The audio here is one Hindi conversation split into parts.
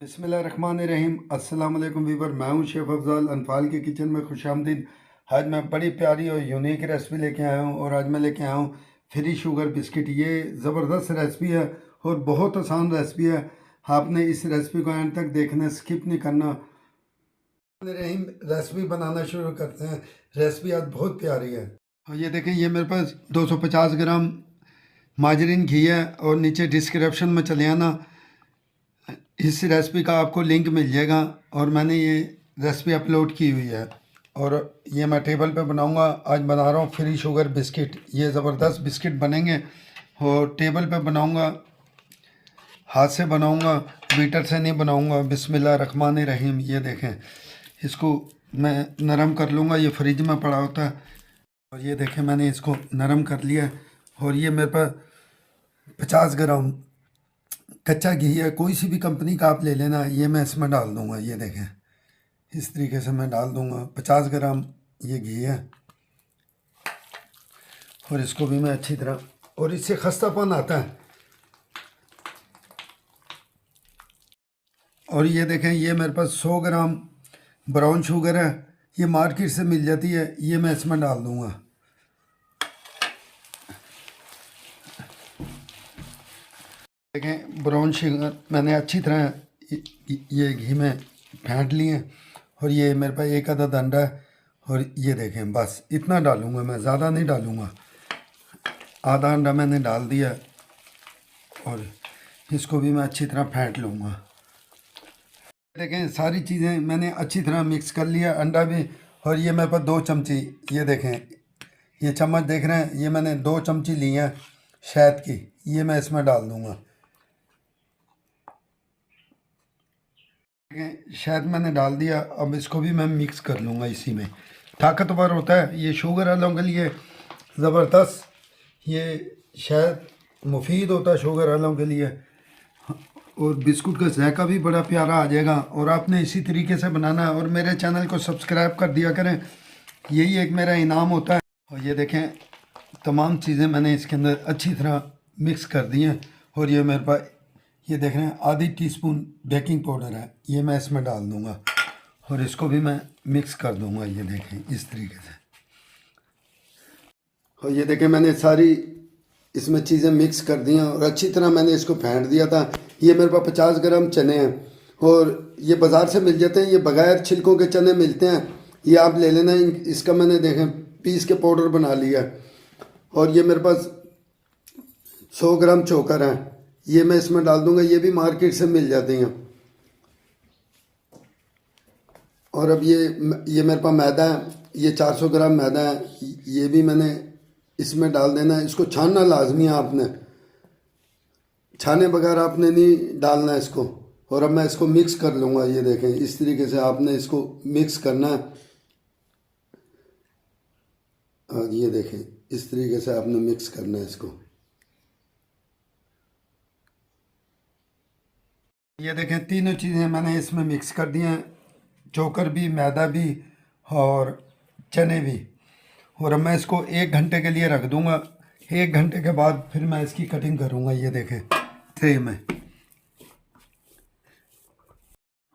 बिस्मिल्लाहिर्रहमानिर्रहीम। अस्सलाम वालेकुम वीवर, मैं हूं शेफ़ अफ़ज़ल। अनफाल के किचन में खुशामदीद। आज मैं बड़ी प्यारी और यूनिक रेसिपी लेके आया हूं और आज मैं लेके आया हूं फ्री शुगर बिस्किट। ये ज़बरदस्त रेसिपी है और बहुत आसान रेसिपी है। आपने इस रेसिपी को एंड तक देखना, स्किप नहीं करना। रहीम, रेसिपी बनाना शुरू करते हैं। रेसिपी आज बहुत प्यारी है और ये देखें, ये मेरे पास 250 ग्राम माजरीन घी है और नीचे डिस्क्रिप्शन में चले आना, इस रेसिपी का आपको लिंक मिल जाएगा और मैंने ये रेसिपी अपलोड की हुई है और ये मैं टेबल पे बनाऊंगा। आज बना रहा हूँ फ्री शुगर बिस्किट। ये ज़बरदस्त बिस्किट बनेंगे और टेबल पे बनाऊंगा, हाथ से बनाऊंगा, बीटर से नहीं बनाऊंगा। बिस्मिल्लाहिर्रहमानिर्रहीम। ये देखें, इसको मैं नरम कर लूँगा, ये फ्रिज में पड़ा होता है। और ये देखें, मैंने इसको नरम कर लिया है और ये मेरे पास 50 ग्राम कच्चा घी है। कोई सी भी कंपनी का आप ले लेना। ये मैं इसमें डाल दूंगा। ये देखें, इस तरीके से मैं डाल दूंगा। 50 ग्राम ये घी है और इसको भी मैं अच्छी तरह, और इससे खस्तापन आता है। और ये देखें, ये मेरे पास 100 ग्राम ब्राउन शुगर है। ये मार्केट से मिल जाती है। ये मैं इसमें डाल दूंगा। देखें, ब्राउन शुगर मैंने अच्छी तरह ये घी में फेंट लिए और ये मेरे पास एक आधा अंडा है। और ये देखें, बस इतना डालूंगा मैं, ज़्यादा नहीं डालूंगा। आधा अंडा मैंने डाल दिया और इसको भी मैं अच्छी तरह फेंट लूँगा। देखें, सारी चीज़ें मैंने अच्छी तरह मिक्स कर लिया, अंडा भी। और ये मेरे पास 2 चमची, ये देखें, ये चम्मच देख रहे हैं, ये मैंने 2 चमची ली हैं शहद की। ये मैं इसमें डाल दूँगा। शहद मैंने डाल दिया। अब इसको भी मैं मिक्स कर लूँगा इसी में। ताकतवर होता है ये, शुगर वालों के लिए ज़बरदस्त। ये शहद मुफीद होता है शुगर वालों के लिए और बिस्कुट का जायका भी बड़ा प्यारा आ जाएगा। और आपने इसी तरीके से बनाना है और मेरे चैनल को सब्सक्राइब कर दिया करें, यही एक मेरा इनाम होता है। और ये देखें, तमाम चीज़ें मैंने इसके अंदर अच्छी तरह मिक्स कर दी हैं। और ये मेरे पास, ये देख रहे हैं, आधी टीस्पून बेकिंग पाउडर है। ये मैं इसमें डाल दूंगा और इसको भी मैं मिक्स कर दूंगा। ये देखें, इस तरीके से। और ये देखें, मैंने सारी इसमें चीज़ें मिक्स कर दी हैं और अच्छी तरह मैंने इसको फेंट दिया था। ये मेरे पास 50 ग्राम चने हैं और ये बाज़ार से मिल जाते हैं। ये बगैर छिलकों के चने मिलते हैं, ये आप ले लेना। इसका मैंने देखें पीस के पाउडर बना लिया। और ये मेरे पास 100 ग्राम चोकर है, ये मैं इसमें डाल दूंगा। ये भी मार्केट से मिल जाती हैं। और अब ये मेरे पास मैदा है, ये 400 ग्राम मैदा है। ये भी मैंने इसमें डाल देना है। इसको छानना लाजमी है आपने, छाने बगैर आपने नहीं डालना है इसको। और अब मैं इसको मिक्स कर लूँगा। ये देखें, इस तरीके से आपने इसको मिक्स करना है। और ये देखें, इस तरीके से आपने मिक्स करना है इसको। ये देखें, तीनों चीज़ें मैंने इसमें मिक्स कर दी हैं, चोकर भी, मैदा भी और चने भी। और अब मैं इसको 1 घंटे के लिए रख दूंगा। 1 घंटे के बाद फिर मैं इसकी कटिंग करूंगा। ये देखें, ट्रे में।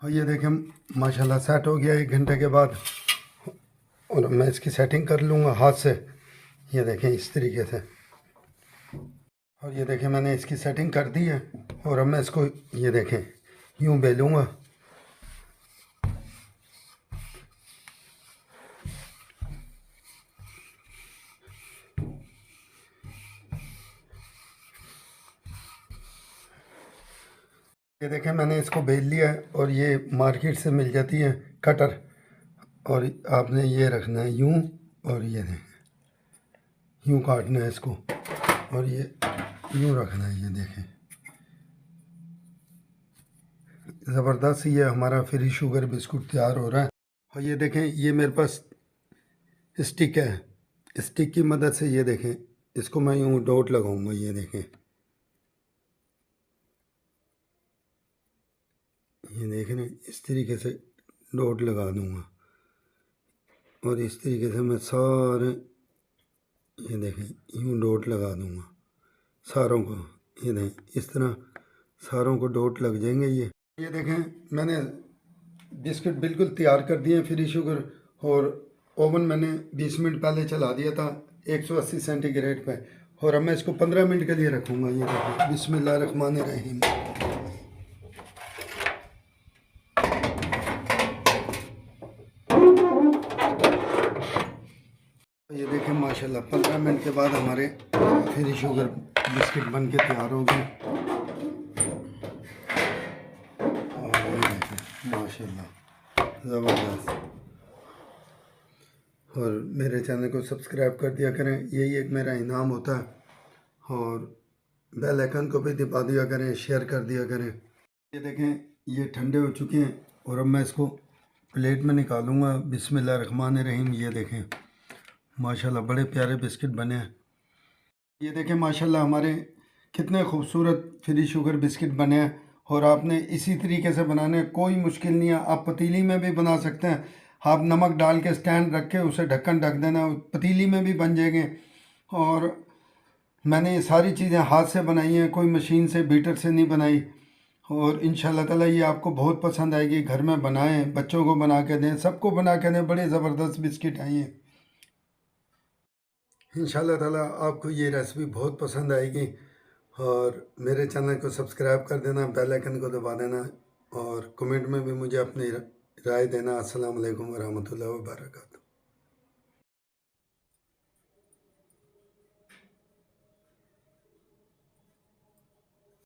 और ये देखें, माशाल्लाह सेट हो गया 1 घंटे के बाद। और मैं इसकी सेटिंग कर लूँगा हाथ से। ये देखें, इस तरीके से। और ये देखें, मैंने इसकी सेटिंग कर दी है और अब मैं इसको, ये देखें, यूँ बेलूँगा। ये देखें, मैंने इसको बेल लिया है और ये मार्केट से मिल जाती है कटर। और आपने ये रखना है यूँ, और ये देखें, यूँ काटना है इसको और ये यूँ रखना है। ये देखें, ज़बरदस्त ये हमारा फ्री शुगर बिस्कुट तैयार हो रहा है। और ये देखें, ये मेरे पास स्टिक है। स्टिक की मदद से ये देखें, इसको मैं यूँ डॉट लगाऊंगा। ये देखें, ये देखें, इस तरीके से डॉट लगा दूंगा। और इस तरीके से मैं सारे, ये देखें, यूँ डॉट लगा दूंगा सारों को। ये देखें, इस तरह सारों को डॉट लग जाएंगे। ये ये देखें, मैंने बिस्किट बिल्कुल तैयार कर दिए फ्री शुगर, और ओवन मैंने 20 मिनट पहले चला दिया था 180 सेंटीग्रेड पे, और अब मैं इसको 15 मिनट के लिए रखूँगा। ये देखिए, बिस्मिल्लाहिर्रहमानिर्रहीम। ये देखें माशाल्लाह 15 मिनट के बाद हमारे फ्री शुगर बिस्किट बन के तैयार हो गए। और ये देखें माशाल्लाह ज़बरदस्त। और मेरे चैनल को सब्सक्राइब कर दिया करें, यही एक मेरा इनाम होता है। और बेल आइकन को भी दबा दिया करें, शेयर कर दिया करें। ये देखें, ये ठंडे हो चुके हैं और अब मैं इसको प्लेट में निकालूंगा। बिस्मिल्लाहिर्रहमानिर्रहीम। ये देखें माशाल्लाह बड़े प्यारे बिस्किट बने हैं। ये देखें माशाल्लाह हमारे कितने खूबसूरत फ्री शुगर बिस्किट बने हैं। और आपने इसी तरीके से बनाने, कोई मुश्किल नहीं है। आप पतीली में भी बना सकते हैं। आप नमक डाल के स्टैंड रख के उसे ढक्कन ढक देना, पतीली में भी बन जाएंगे। और मैंने ये सारी चीज़ें हाथ से बनाई हैं, कोई मशीन से बीटर से नहीं बनाई। और इंशाल्लाह ताला ये आपको बहुत पसंद आएगी। घर में बनाएं, बच्चों को बना के दें, सबको बना के दें। बड़े ज़बरदस्त बिस्किट हैं ये। इंशाल्लाह ताला आपको ये रेसिपी बहुत पसंद आएगी। और मेरे चैनल को सब्सक्राइब कर देना, बेल आइकन को दबा देना, और कमेंट में भी मुझे अपनी राय देना। अस्सलाम वालेकुम व रहमतुल्लाहि व बरकातहू।